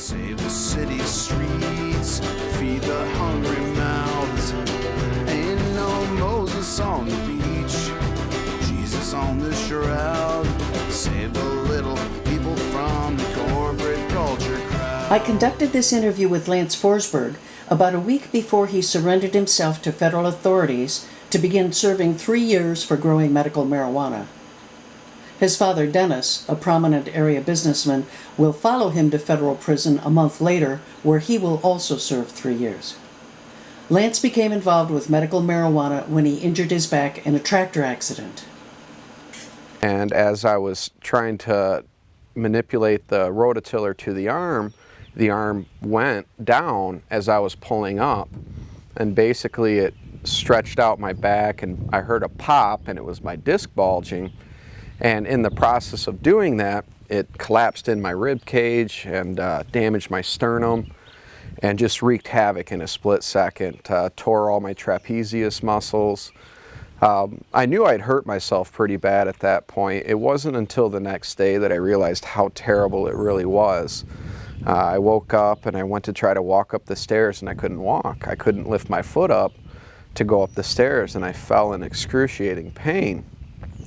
Save the city streets, feed the hungry mouths. Ain't no Moses on the beach, Jesus on the shroud. Save the little people from the corporate culture crowd. I conducted this interview with Lance Forsberg about a week before he surrendered himself to federal authorities to begin serving 3 years for growing medical marijuana. His father, Dennis, a prominent area businessman, will follow him to federal prison a month later, where he will also serve 3 years. Lance became involved with medical marijuana when he injured his back in a tractor accident. And as I was trying to manipulate the rototiller to the arm went down as I was pulling up. And basically it stretched out my back, and I heard a pop, and it was my disc bulging. And in the process of doing that, it collapsed in my rib cage and damaged my sternum and just wreaked havoc in a split second. Tore all my trapezius muscles. I knew I'd hurt myself pretty bad at that point. It wasn't until the next day that I realized how terrible it really was. I woke up and I went to try to walk up the stairs, and I couldn't walk. I couldn't lift my foot up to go up the stairs, and I fell in excruciating pain.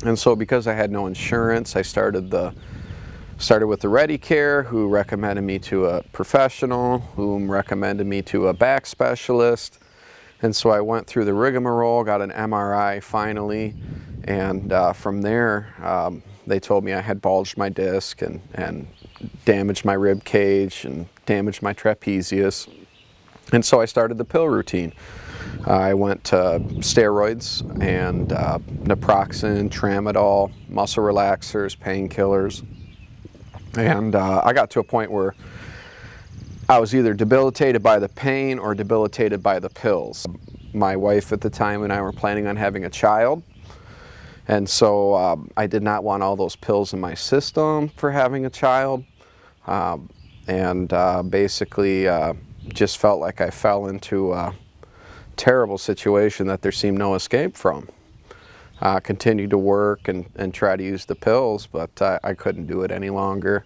And so because I had no insurance, I started with the Ready Care, who recommended me to a professional, whom recommended me to a back specialist. And so I went through the rigmarole, got an MRI finally, and from there they told me I had bulged my disc and damaged my rib cage and damaged my trapezius. And so I started the pill routine. I went to steroids and naproxen, tramadol, muscle relaxers, painkillers. And I got to a point where I was either debilitated by the pain or debilitated by the pills. My wife at the time and I were planning on having a child. And so I did not want all those pills in my system for having a child. Basically just felt like I fell into a terrible situation that there seemed no escape from. Continued to work and try to use the pills, but I couldn't do it any longer.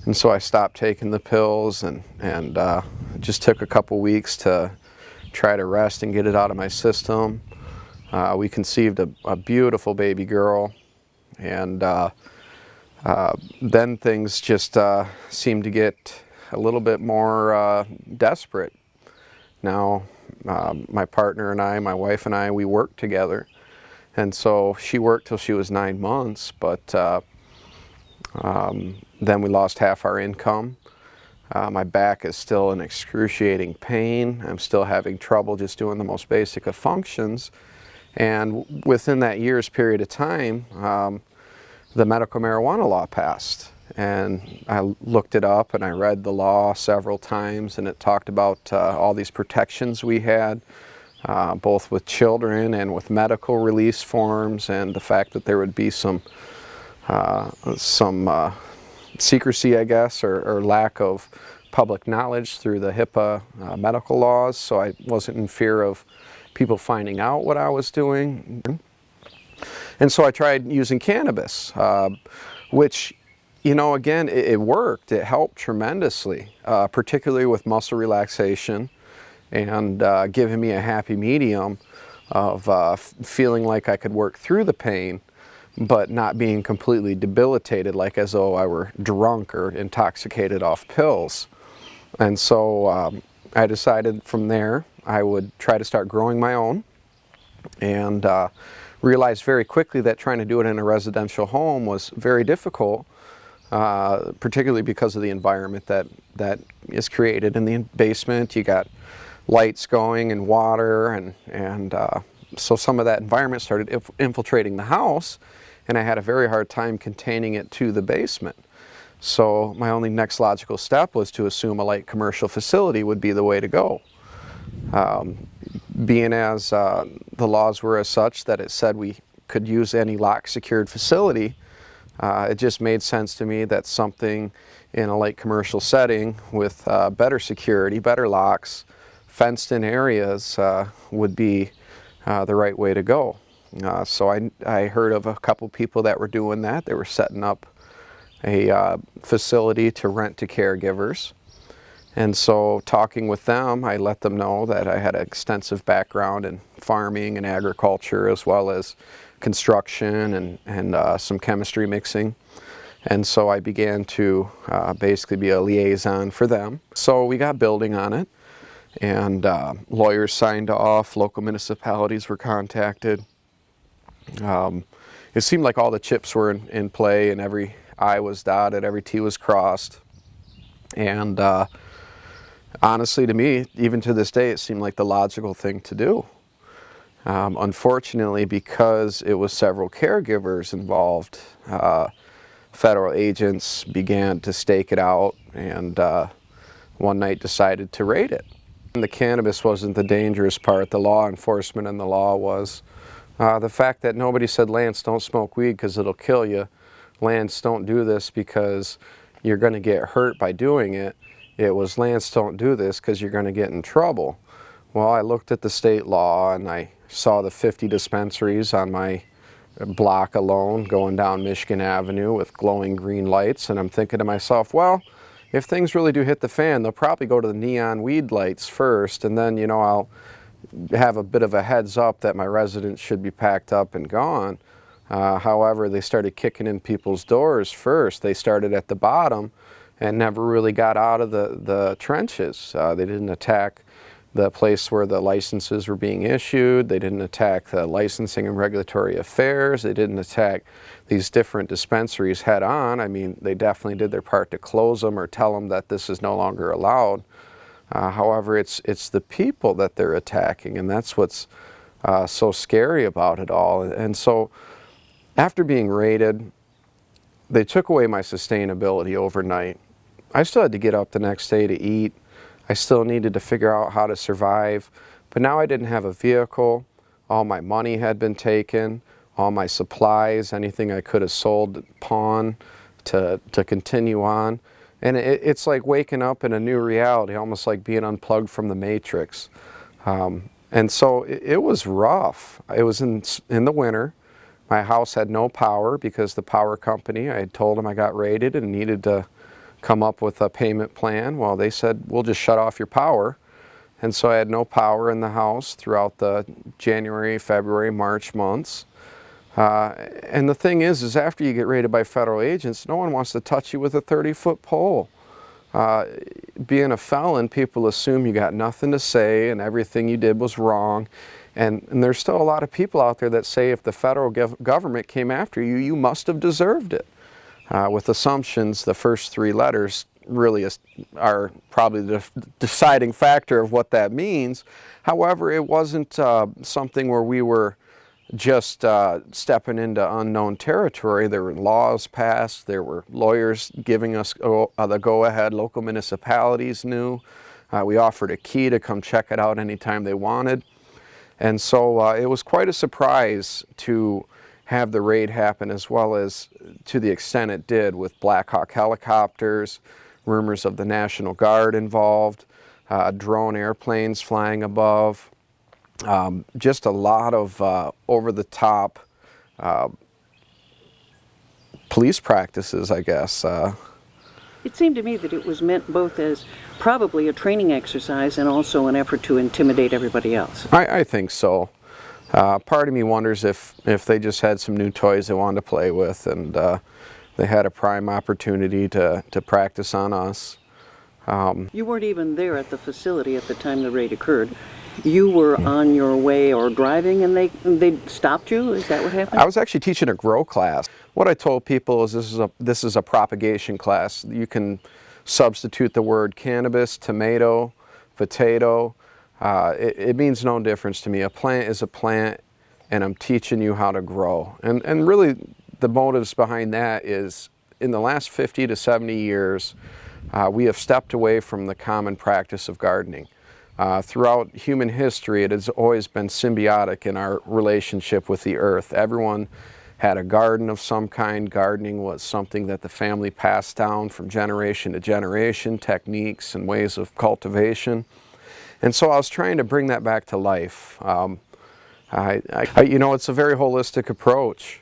And so I stopped taking the pills and just took a couple weeks to try to rest and get it out of my system. We conceived a beautiful baby girl, and then things just seemed to get a little bit more desperate. Now, my partner and I, my wife and I, we worked together. And so she worked till she was 9 months, but then we lost half our income. My back is still in excruciating pain. I'm still having trouble just doing the most basic of functions. And within that year's period of time, the medical marijuana law passed. And I looked it up and I read the law several times, and it talked about all these protections we had, both with children and with medical release forms, and the fact that there would be some secrecy, I guess, or lack of public knowledge through the HIPAA medical laws, so I wasn't in fear of people finding out what I was doing. And so I tried using cannabis, which, you know, again, it worked. It helped tremendously, particularly with muscle relaxation and giving me a happy medium of feeling like I could work through the pain, but not being completely debilitated, like as though I were drunk or intoxicated off pills. And so I decided from there I would try to start growing my own, and realized very quickly that trying to do it in a residential home was very difficult, particularly because of the environment that is created in the basement. You got lights going and water, and so some of that environment started infiltrating the house, and I had a very hard time containing it to the basement. So my only next logical step was to assume a light commercial facility would be the way to go. Being as the laws were as such that it said we could use any lock secured facility, it just made sense to me that something in a light commercial setting with better security, better locks, fenced in areas would be the right way to go. So I heard of a couple people that were doing that. They were setting up a facility to rent to caregivers. And so talking with them, I let them know that I had an extensive background in farming and agriculture, as well as construction and some chemistry mixing. And so I began to basically be a liaison for them. So we got building on it, and lawyers signed off, local municipalities were contacted. It seemed like all the chips were in play, and every I was dotted, every T was crossed. And honestly, to me, even to this day, it seemed like the logical thing to do. Unfortunately, because it was several caregivers involved, federal agents began to stake it out, and one night decided to raid it. And the cannabis wasn't the dangerous part. The law enforcement and the law was the fact that nobody said, Lance, don't smoke weed because it'll kill you. Lance, don't do this because you're going to get hurt by doing it. It was, Lance, don't do this because you're going to get in trouble. Well, I looked at the state law and I saw the 50 dispensaries on my block alone going down Michigan Avenue with glowing green lights, and I'm thinking to myself, well, if things really do hit the fan, they'll probably go to the neon weed lights first, and then, you know, I'll have a bit of a heads up that my residents should be packed up and gone. However, they started kicking in people's doors first. They started at the bottom and never really got out of the trenches. They didn't attack the place where the licenses were being issued. They didn't attack the licensing and regulatory affairs. They didn't attack these different dispensaries head on. I mean, they definitely did their part to close them or tell them that this is no longer allowed. However, it's the people that they're attacking, and that's what's so scary about it all. And so after being raided, they took away my sustainability overnight. I still had to get up the next day to eat. I still needed to figure out how to survive, but now I didn't have a vehicle. All my money had been taken, all my supplies, anything I could have sold, pawn to continue on. And it's like waking up in a new reality, almost like being unplugged from the Matrix. And so it was rough. It was in the winter. My house had no power because the power company, I had told them I got raided and needed to come up with a payment plan. Well, they said, we'll just shut off your power. And so I had no power in the house throughout the January, February, March months. And the thing is after you get raided by federal agents, no one wants to touch you with a 30-foot pole. Being a felon, people assume you got nothing to say and everything you did was wrong. And there's still a lot of people out there that say if the federal government came after you, you must have deserved it. With assumptions, the first three letters really are probably the deciding factor of what that means. However, it wasn't something where we were just stepping into unknown territory. There were laws passed, there were lawyers giving us the go-ahead, local municipalities knew. We offered a key to come check it out anytime they wanted. And so it was quite a surprise to have the raid happen, as well as to the extent it did, with Black Hawk helicopters, rumors of the National Guard involved, drone airplanes flying above, just a lot of over-the-top police practices, I guess. It seemed to me that it was meant both as probably a training exercise and also an effort to intimidate everybody else. I think so. Part of me wonders if they just had some new toys they wanted to play with, and they had a prime opportunity to practice on us. You weren't even there at the facility at the time the raid occurred. You were on your way or driving, and they stopped you? Is that what happened? I was actually teaching a grow class. What I told people is this is a propagation class. You can substitute the word cannabis, tomato, potato. It means no difference to me. A plant is a plant, and I'm teaching you how to grow. And really, the motives behind that is, in the last 50 to 70 years, we have stepped away from the common practice of gardening. Throughout human history, it has always been symbiotic in our relationship with the earth. Everyone had a garden of some kind. Gardening was something that the family passed down from generation to generation, techniques and ways of cultivation. And so I was trying to bring that back to life. You know, it's a very holistic approach.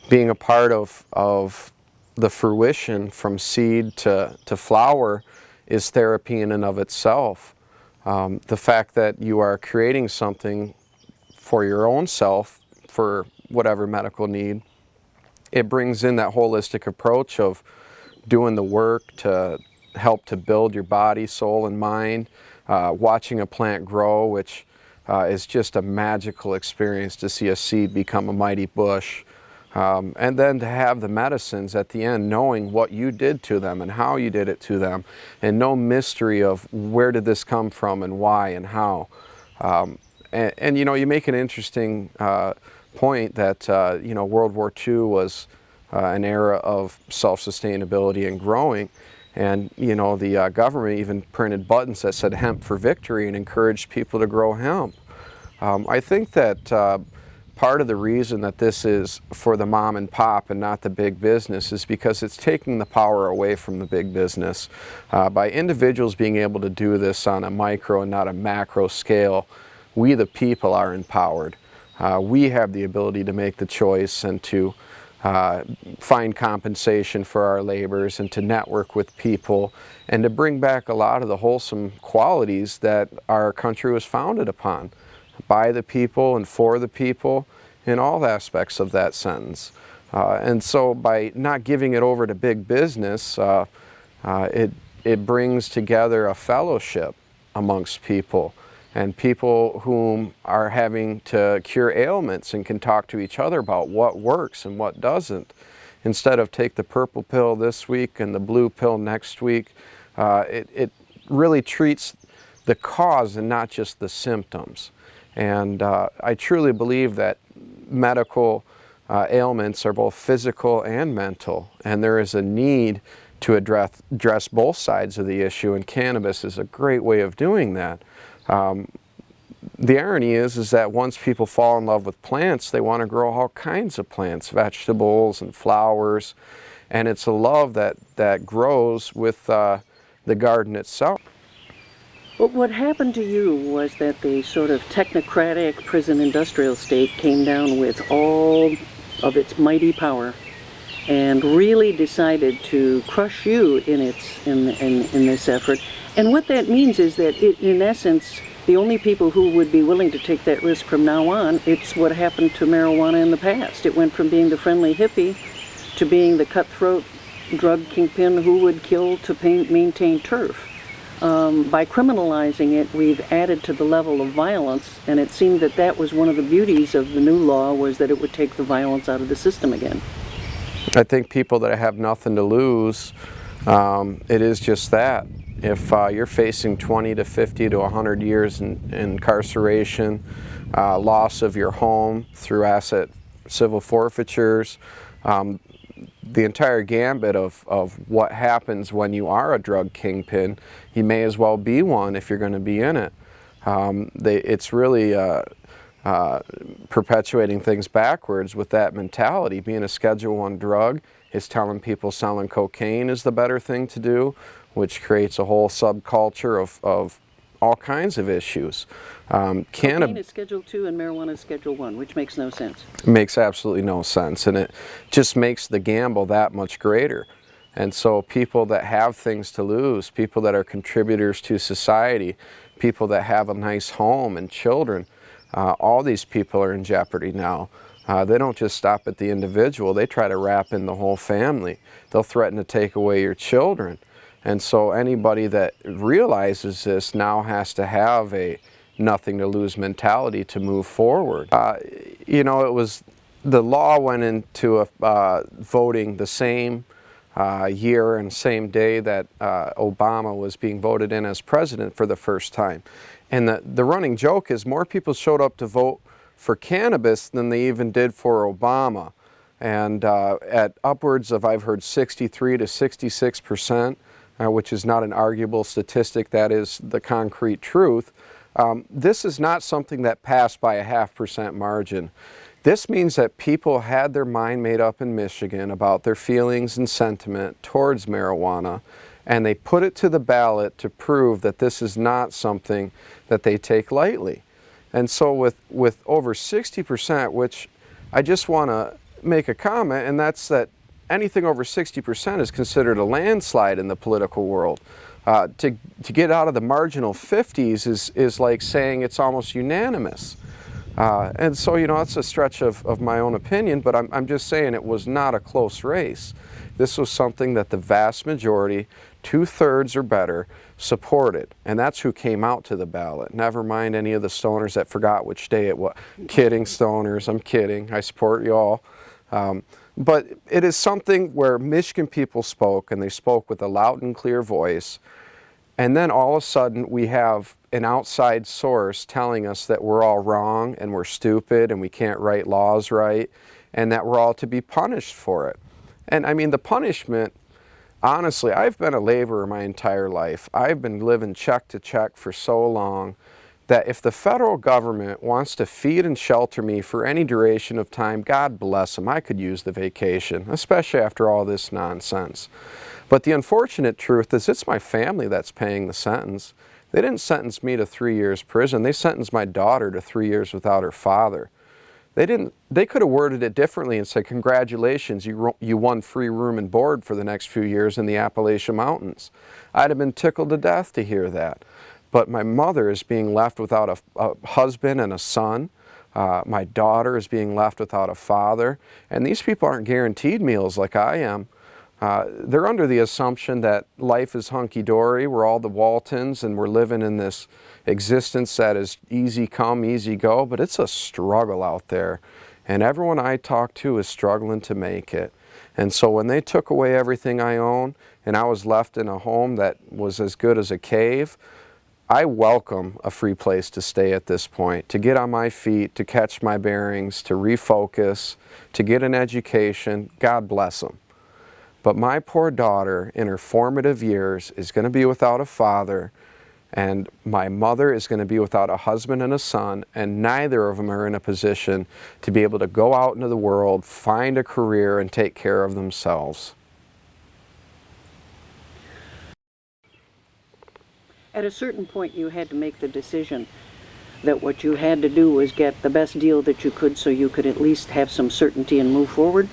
Being a part of the fruition from seed to flower is therapy in and of itself. The fact that you are creating something for your own self, for whatever medical need, it brings in that holistic approach of doing the work to help to build your body, soul, and mind, watching a plant grow, which is just a magical experience to see a seed become a mighty bush. And then to have the medicines at the end, knowing what you did to them and how you did it to them, and no mystery of where did this come from and why and how. And you know, you make an interesting point that you know, World War II was an era of self-sustainability and growing, and you know, the government even printed buttons that said "Hemp for Victory" and encouraged people to grow hemp. I think that part of the reason that this is for the mom and pop and not the big business is because it's taking the power away from the big business. By individuals being able to do this on a micro and not a macro scale, we the people are empowered. We have the ability to make the choice and to find compensation for our labors and to network with people and to bring back a lot of the wholesome qualities that our country was founded upon. By the people and for the people in all aspects of that sentence. And so by not giving it over to big business, it brings together a fellowship amongst people, and people whom are having to cure ailments and can talk to each other about what works and what doesn't. Instead of take the purple pill this week and the blue pill next week, it really treats the cause and not just the symptoms. And I truly believe that medical ailments are both physical and mental, and there is a need to address both sides of the issue, and cannabis is a great way of doing that. The irony is that once people fall in love with plants, they want to grow all kinds of plants, vegetables and flowers, and it's a love that grows with the garden itself. But what happened to you was that the sort of technocratic prison industrial state came down with all of its mighty power and really decided to crush you in this effort. And what that means is that in essence, the only people who would be willing to take that risk from now on, it's what happened to marijuana in the past. It went from being the friendly hippie to being the cutthroat drug kingpin who would kill to maintain turf. By criminalizing it, we've added to the level of violence, and it seemed that that was one of the beauties of the new law, was that it would take the violence out of the system again. I think people that have nothing to lose, it is just that. If you're facing 20 to 50 to 100 years in incarceration, loss of your home through asset civil forfeitures, the entire gambit of what happens when you are a drug kingpin, you may as well be one if you're going to be in it. It's really perpetuating things backwards with that mentality. Being a Schedule I drug is telling people selling cocaine is the better thing to do, which creates a whole subculture of all kinds of issues. Cocaine is Schedule II and marijuana is Schedule I, which makes no sense. It makes absolutely no sense, and it just makes the gamble that much greater. And so people that have things to lose, people that are contributors to society, people that have a nice home and children, all these people are in jeopardy now. They don't just stop at the individual, they try to wrap in the whole family. They'll threaten to take away your children. And so anybody that realizes this now has to have a nothing to lose mentality to move forward. You know, the law went into voting the same year and same day that Obama was being voted in as president for the first time. And the running joke is more people showed up to vote for cannabis than they even did for Obama. And at upwards of, I've heard, 63 to 66%, which is not an arguable statistic, that is the concrete truth. This is not something that passed by a 0.5% margin. This means that people had their mind made up in Michigan about their feelings and sentiment towards marijuana, and they put it to the ballot to prove that this is not something that they take lightly. And so with over 60%, which I just want to make a comment, and that's that anything over 60% is considered a landslide in the political world. To get out of the marginal 50s is like saying it's almost unanimous. And so, that's a stretch of my own opinion, but I'm just saying it was not a close race. This was something that the vast majority, 2/3 or better, supported. And that's who came out to the ballot. Never mind any of the stoners that forgot which day it was. Kidding, stoners, I'm kidding. I support you all. But it is something where Michigan people spoke, and they spoke with a loud and clear voice. And then all of a sudden we have an outside source telling us that we're all wrong and we're stupid and we can't write laws right and that we're all to be punished for it. And I mean, the punishment, honestly, I've been a laborer my entire life. I've been living check to check for so long that if the federal government wants to feed and shelter me for any duration of time, God bless them. I could use the vacation, especially after all this nonsense. But the unfortunate truth is it's my family that's paying the sentence. They didn't sentence me to 3 years prison. They sentenced my daughter to 3 years without her father. They could have worded it differently and said, congratulations, you won free room and board for the next few years in the Appalachian Mountains. I'd have been tickled to death to hear that. But my mother is being left without a husband and a son. My daughter is being left without a father. And these people aren't guaranteed meals like I am. They're under the assumption that life is hunky-dory. We're all the Waltons and we're living in this existence that is easy come, easy go, but it's a struggle out there. And everyone I talk to is struggling to make it. And so when they took away everything I own and I was left in a home that was as good as a cave, I welcome a free place to stay at this point, to get on my feet, to catch my bearings, to refocus, to get an education. God bless them. But my poor daughter, in her formative years, is going to be without a father, and my mother is going to be without a husband and a son, and neither of them are in a position to be able to go out into the world, find a career, and take care of themselves. At a certain point, you had to make the decision that what you had to do was get the best deal that you could so you could at least have some certainty and move forward?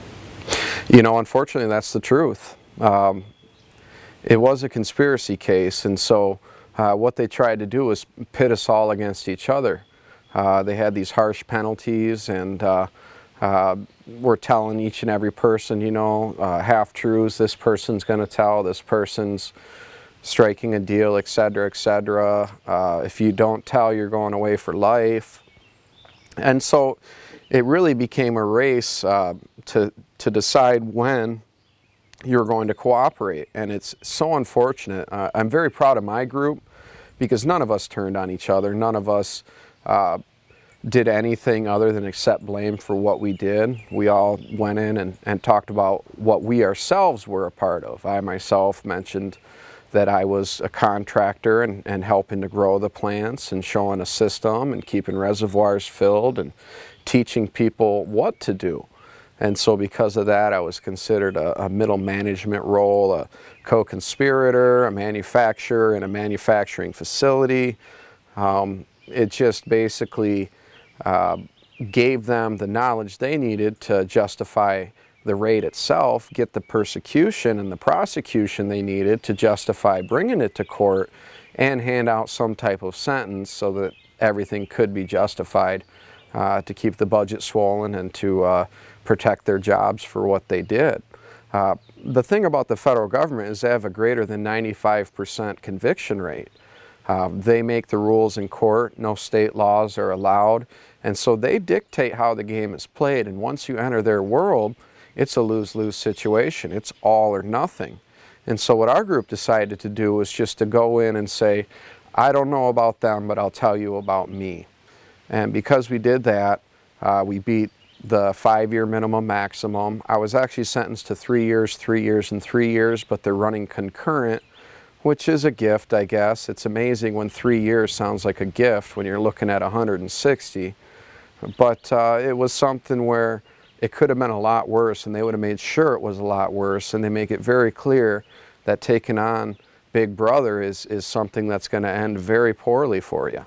Unfortunately, that's the truth. It was a conspiracy case, and so what they tried to do was pit us all against each other. They had these harsh penalties, and we're telling each and every person, half-truths. This person's going to tell, this person's striking a deal, etc., etc. If you don't tell, you're going away for life. And so it really became a race to decide when you're going to cooperate. And it's so unfortunate. I'm very proud of my group because none of us turned on each other. None of us did anything other than accept blame for what we did. We all went in and talked about what we ourselves were a part of. I myself mentioned that I was a contractor and helping to grow the plants and showing a system and keeping reservoirs filled and teaching people what to do. And so because of that, I was considered a middle management role, a co-conspirator, a manufacturer in a manufacturing facility. It just basically gave them the knowledge they needed to justify the raid itself, get the persecution and the prosecution they needed to justify bringing it to court, and hand out some type of sentence so that everything could be justified to keep the budget swollen and to protect their jobs for what they did. The thing about the federal government is they have a greater than 95% conviction rate. They make the rules in court, no state laws are allowed, and so they dictate how the game is played, and once you enter their world, it's a lose-lose situation. It's all or nothing. And so what our group decided to do was just to go in and say, I don't know about them, but I'll tell you about me. And because we did that, we beat the 5-year minimum maximum. I was actually sentenced to 3 years, 3 years, and 3 years, but they're running concurrent, which is a gift, I guess. It's amazing when 3 years sounds like a gift when you're looking at 160. But it was something where it could have been a lot worse, and they would have made sure it was a lot worse, and they make it very clear that taking on Big Brother is something that's going to end very poorly for you.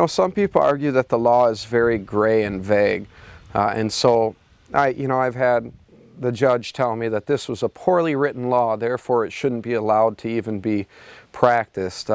Some people argue that the law is very gray and vague, and so I've had the judge tell me that this was a poorly written law, therefore it shouldn't be allowed to even be practiced.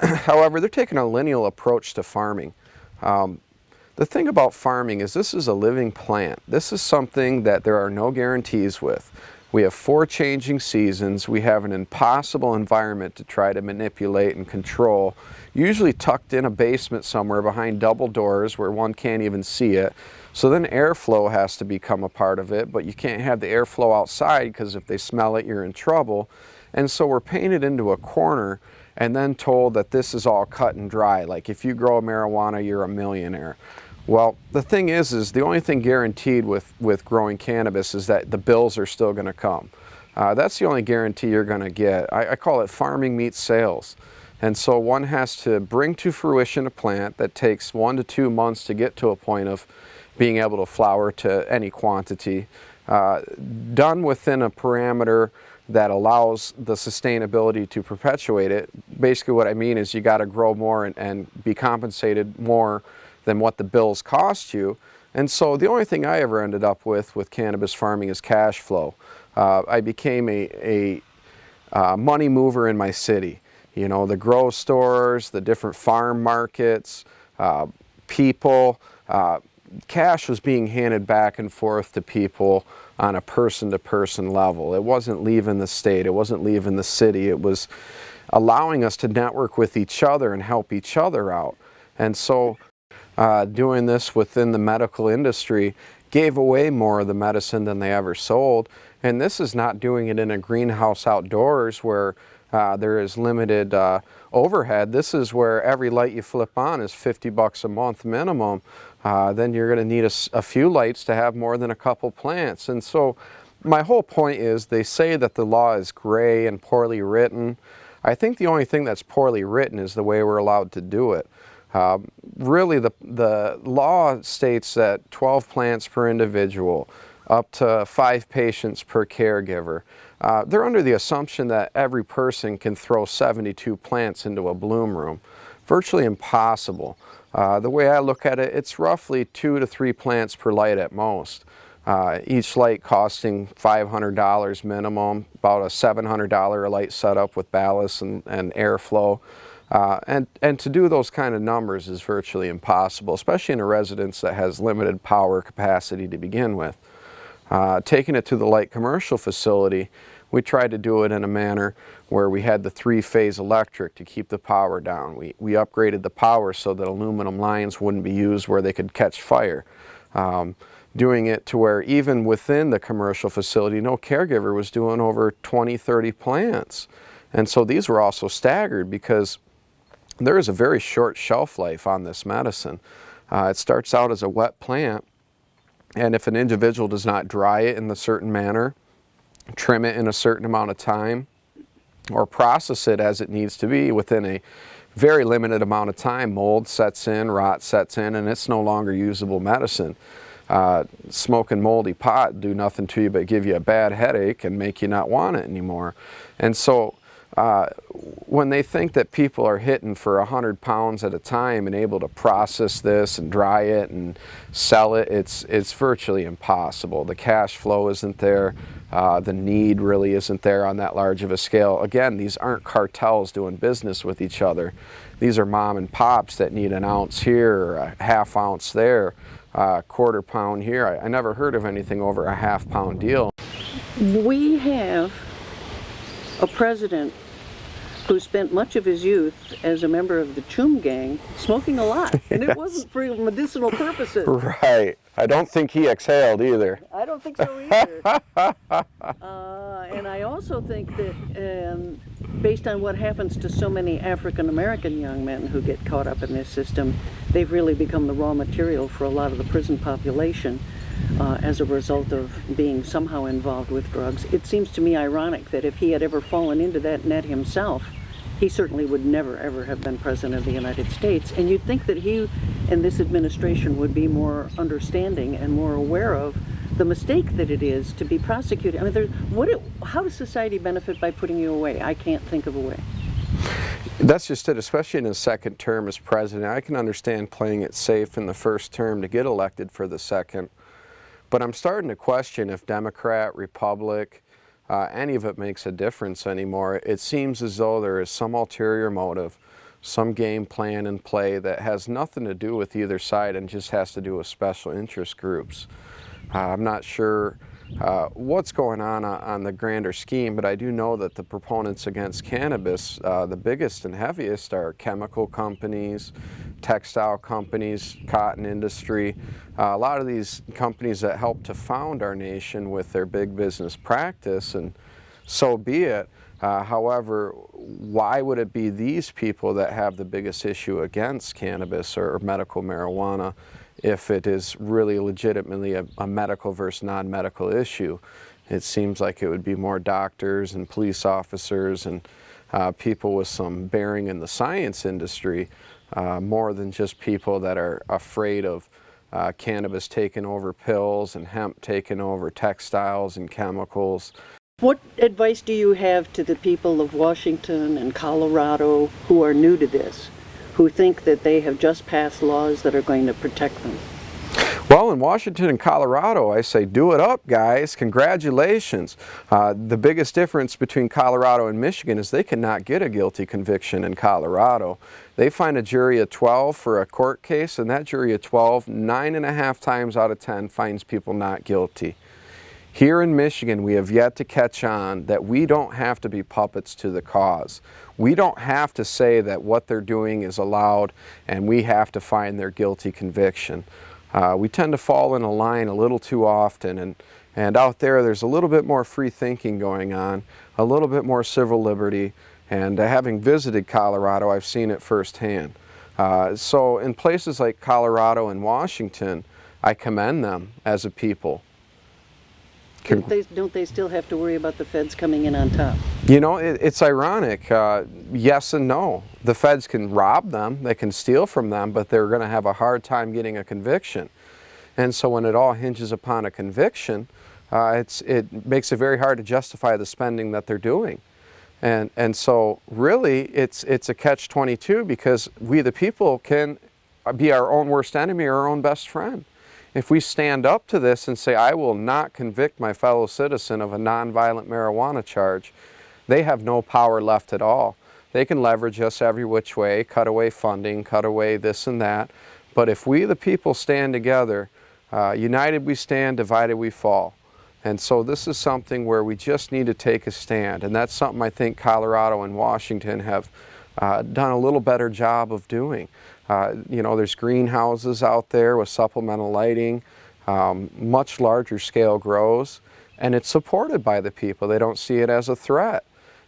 However, they're taking a lineal approach to farming. The thing about farming is this is a living plant. This is something that there are no guarantees with. We have 4 changing seasons. We have an impossible environment to try to manipulate and control, usually tucked in a basement somewhere behind double doors where one can't even see it. So then airflow has to become a part of it, but you can't have the airflow outside because if they smell it, you're in trouble. And so we're painted into a corner and then told that this is all cut and dry. Like if you grow marijuana, you're a millionaire. Well, the thing is the only thing guaranteed with growing cannabis is that the bills are still going to come. That's the only guarantee you're going to get. I call it farming meets sales. And so one has to bring to fruition a plant that takes 1 to 2 months to get to a point of being able to flower to any quantity, done within a parameter that allows the sustainability to perpetuate it. Basically what I mean is you got to grow more and be compensated more than what the bills cost you. And so the only thing I ever ended up with cannabis farming is cash flow. I became a money mover in my city. You know, the grow stores, the different farm markets, people, cash was being handed back and forth to people on a person-to-person level. It wasn't leaving the state, it wasn't leaving the city, it was allowing us to network with each other and help each other out. And so doing this within the medical industry gave away more of the medicine than they ever sold. And this is not doing it in a greenhouse outdoors where there is limited overhead. This is where every light you flip on is $50 a month minimum. Then you're going to need a few lights to have more than a couple plants. And so my whole point is they say that the law is gray and poorly written. I think the only thing that's poorly written is the way we're allowed to do it. Really, the law states that 12 plants per individual, up to 5 patients per caregiver. They're under the assumption that every person can throw 72 plants into a bloom room. Virtually impossible. The way I look at it, it's roughly 2 to 3 plants per light at most. Each light costing $500 minimum, about a $700 a light setup with ballast and airflow. And to do those kind of numbers is virtually impossible, especially in a residence that has limited power capacity to begin with. Taking it to the light commercial facility, we tried to do it in a manner where we had the 3-phase electric to keep the power down. We upgraded the power so that aluminum lines wouldn't be used where they could catch fire. Doing it to where even within the commercial facility, no caregiver was doing over 20, 30 plants. And so these were also staggered because there is a very short shelf life on this medicine. It starts out as a wet plant, and if an individual does not dry it in a certain manner, trim it in a certain amount of time, or process it as it needs to be within a very limited amount of time, mold sets in, rot sets in, and it's no longer usable medicine. Smoking moldy pot do nothing to you but give you a bad headache and make you not want it anymore. And so when they think that people are hitting for 100 pounds at a time and able to process this and dry it and sell it, it's virtually impossible. The cash flow isn't there. The need really isn't there on that large of a scale. Again, these aren't cartels doing business with each other. These are mom and pops that need an ounce here or a half ounce there, quarter pound here. I never heard of anything over a half pound deal. We have a president who spent much of his youth as a member of the Choom gang smoking a lot, and it wasn't for medicinal purposes. Right. I don't think he exhaled either. I don't think so either. And I also think that based on what happens to so many African American young men who get caught up in this system, they've really become the raw material for a lot of the prison population. As a result of being somehow involved with drugs. It seems to me ironic that if he had ever fallen into that net himself, he certainly would never ever have been president of the United States. And you'd think that he and this administration would be more understanding and more aware of the mistake that it is to be prosecuted. I mean, how does society benefit by putting you away? I can't think of a way. That's just it, especially in his second term as president. I can understand playing it safe in the first term to get elected for the second. But I'm starting to question if Democrat, Republic, any of it makes a difference anymore. It seems as though there is some ulterior motive, some game plan in play that has nothing to do with either side and just has to do with special interest groups. I'm not sure what's going on the grander scheme, but I do know that the proponents against cannabis, the biggest and heaviest are chemical companies, textile companies, cotton industry, a lot of these companies that help to found our nation with their big business practice, and so be it. However, why would it be these people that have the biggest issue against cannabis or medical marijuana if it is really legitimately a medical versus non-medical issue? It seems like it would be more doctors and police officers and people with some bearing in the science industry, more than just people that are afraid of cannabis taking over pills and hemp taking over textiles and chemicals. What advice do you have to the people of Washington and Colorado who are new to this, who think that they have just passed laws that are going to protect them? Well, in Washington and Colorado, I say do it up, guys. Congratulations. The biggest difference between Colorado and Michigan is they cannot get a guilty conviction in Colorado. They find a jury of 12 for a court case, and that jury of 12, 9.5 times out of 10 finds people not guilty. Here in Michigan, we have yet to catch on that we don't have to be puppets to the cause. We don't have to say that what they're doing is allowed and we have to find their guilty conviction. We tend to fall in a line a little too often, and out there's a little bit more free thinking going on, a little bit more civil liberty, and having visited Colorado, I've seen it firsthand. So in places like Colorado and Washington, I commend them as a people. Don't they still have to worry about the feds coming in on top? You know, it's ironic. Yes and no. The feds can rob them, they can steal from them, but they're going to have a hard time getting a conviction. And so when it all hinges upon a conviction, it makes it very hard to justify the spending that they're doing. And so really it's a catch-22, because we the people can be our own worst enemy or our own best friend. If we stand up to this and say, I will not convict my fellow citizen of a nonviolent marijuana charge, they have no power left at all. They can leverage us every which way, cut away funding, cut away this and that. But if we the people stand together, united we stand, divided we fall. And so this is something where we just need to take a stand. And that's something I think Colorado and Washington have done a little better job of doing. You know, there's greenhouses out there with supplemental lighting, much larger scale grows, and it's supported by the people. They don't see it as a threat.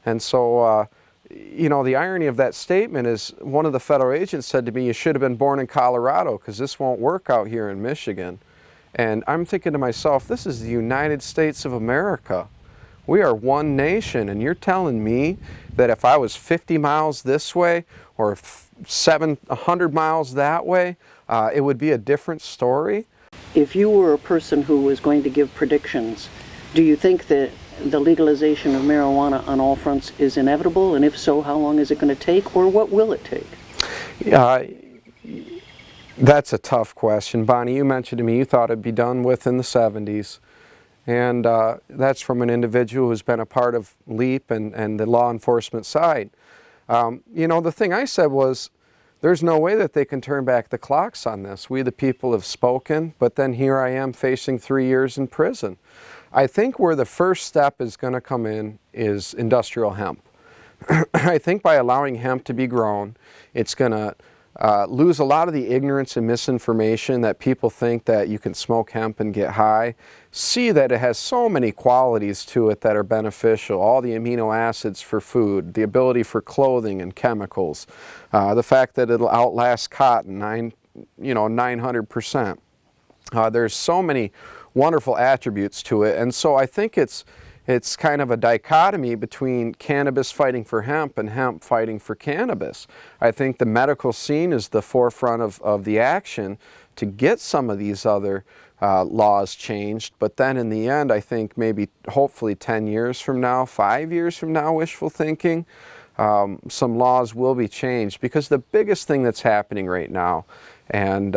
And so, you know, the irony of that statement is one of the federal agents said to me, you should have been born in Colorado because this won't work out here in Michigan. And I'm thinking to myself, this is the United States of America. We are one nation, and you're telling me that if I was 50 miles this way or 700 miles that way, it would be a different story? If you were a person who was going to give predictions, do you think that the legalization of marijuana on all fronts is inevitable? And if so, how long is it going to take, or what will it take? That's a tough question. Bonnie, you mentioned to me you thought it'd be done with in the 70s. And that's from an individual who's been a part of LEAP and the law enforcement side. You know, the thing I said was, there's no way that they can turn back the clocks on this. We the people have spoken, but then here I am facing 3 years in prison. I think where the first step is going to come in is industrial hemp. I think by allowing hemp to be grown, it's going to lose a lot of the ignorance and misinformation that people think that you can smoke hemp and get high. See that it has so many qualities to it that are beneficial. All the amino acids for food, the ability for clothing and chemicals, the fact that it'll outlast cotton 900%. There's so many wonderful attributes to it, and so I think it's kind of a dichotomy between cannabis fighting for hemp and hemp fighting for cannabis. I think the medical scene is the forefront of the action to get some of these other laws changed, but then in the end, I think maybe hopefully 10 years from now, 5 years from now, wishful thinking, some laws will be changed, because the biggest thing that's happening right now, and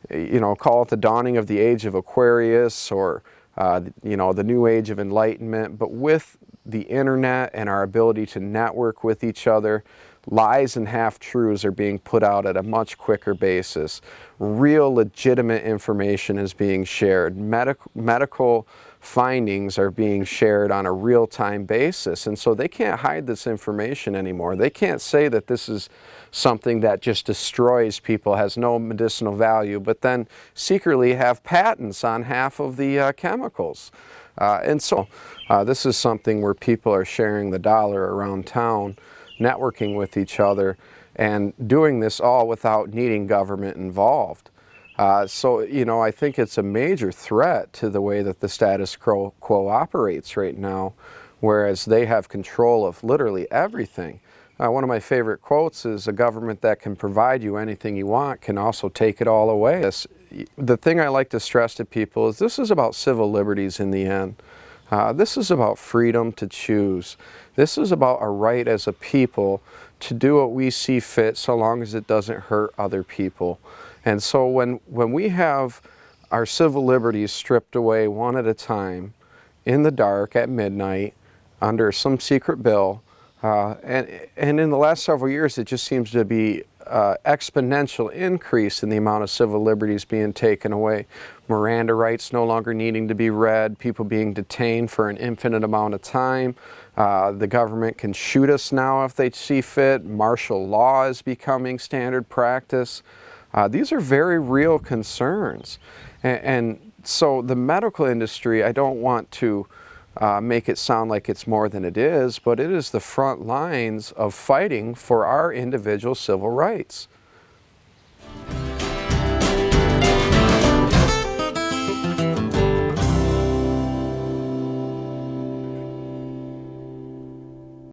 call it the dawning of the age of Aquarius, or the new age of enlightenment. But with the internet and our ability to network with each other, lies and half-truths are being put out at a much quicker basis. Real legitimate information is being shared. Medical findings are being shared on a real-time basis, and so they can't hide this information anymore. They can't say that this is something that just destroys people, has no medicinal value, but then secretly have patents on half of the chemicals. And so this is something where people are sharing the dollar around town, networking with each other, and doing this all without needing government involved. So I think it's a major threat to the way that the status quo operates right now, whereas they have control of literally everything. One of my favorite quotes is, "A government that can provide you anything you want can also take it all away." The thing I like to stress to people is this is about civil liberties in the end. This is about freedom to choose. This is about a right as a people to do what we see fit, so long as it doesn't hurt other people. And so when we have our civil liberties stripped away one at a time, in the dark, at midnight, under some secret bill, and in the last several years, it just seems to be exponential increase in the amount of civil liberties being taken away. Miranda rights no longer needing to be read, people being detained for an infinite amount of time. The government can shoot us now if they see fit. Martial law is becoming standard practice. These are very real concerns. And so the medical industry, I don't want to make it sound like it's more than it is, but it is the front lines of fighting for our individual civil rights.